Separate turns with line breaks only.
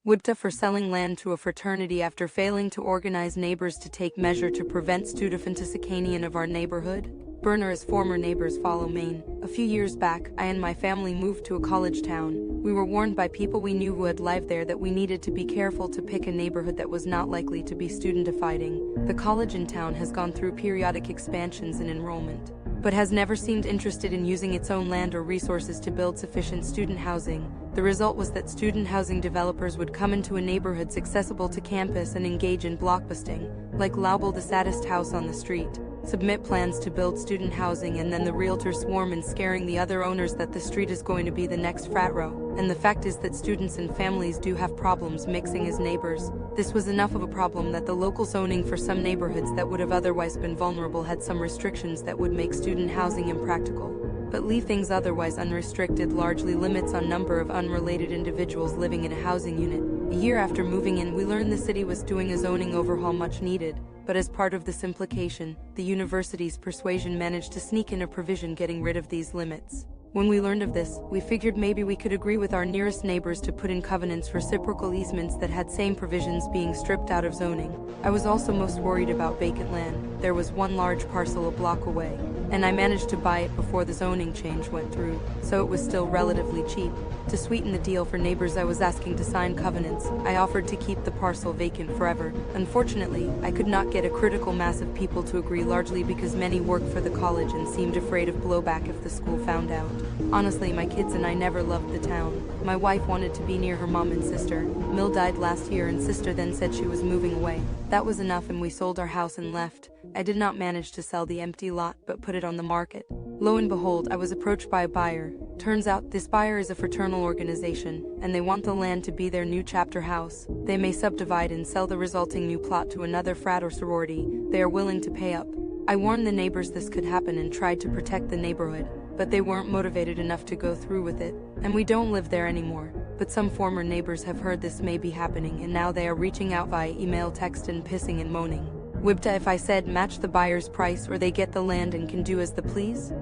WIBTA for selling land to a fraternity after failing to organize neighbors to take measure to prevent studentification of our neighborhood. Burner as former neighbors follow Maine. A few years back, I and my family moved to a college town. We were warned by people we knew who had lived there that we needed to be careful to pick a neighborhood that was not likely to be studentified. The college in town has gone through periodic expansions in enrollment, but has never seemed interested in using its own land or resources to build sufficient student housing. The result was that student housing developers would come into a neighborhoods accessible to campus and engage in blockbusting, like lowball the saddest house on the street, submit plans to build student housing, and then the realtors swarm in scaring the other owners that the street is going to be the next frat row. And the fact is that students and families do have problems mixing as neighbors. This was enough of a problem that the local zoning for some neighborhoods that would have otherwise been vulnerable had some restrictions that would make student housing impractical, but leave things otherwise unrestricted, largely limits on number of unrelated individuals living in a housing unit. A year after moving in, we learned the city was doing a zoning overhaul much needed, but as part of this implication, the university's persuasion managed to sneak in a provision getting rid of these limits. When we learned of this, we figured maybe we could agree with our nearest neighbors to put in covenants reciprocal easements that had same provisions being stripped out of zoning. I was also most worried about vacant land. There was one large parcel a block away, and I managed to buy it before the zoning change went through, so it was still relatively cheap. To sweeten the deal for neighbors I was asking to sign covenants, I offered to keep the parcel vacant forever. Unfortunately, I could not get a critical mass of people to agree, largely because many worked for the college and seemed afraid of blowback if the school found out. Honestly, my kids and I never loved the town. My wife wanted to be near her mom and sister. Mill died last year and sister then said she was moving away. That was enough and we sold our house and left. I did not manage to sell the empty lot but put it on the market. Lo and behold, I was approached by a buyer. Turns out this buyer is a fraternal organization, and they want the land to be their new chapter house. They may subdivide and sell the resulting new plot to another frat or sorority. They are willing to pay up. I warned the neighbors this could happen and tried to protect the neighborhood, but they weren't motivated enough to go through with it, and we don't live there anymore. But some former neighbors have heard this may be happening, and now they are reaching out via email, text, and pissing and moaning. WIBTA if I said match the buyer's price or they get the land and can do as they please?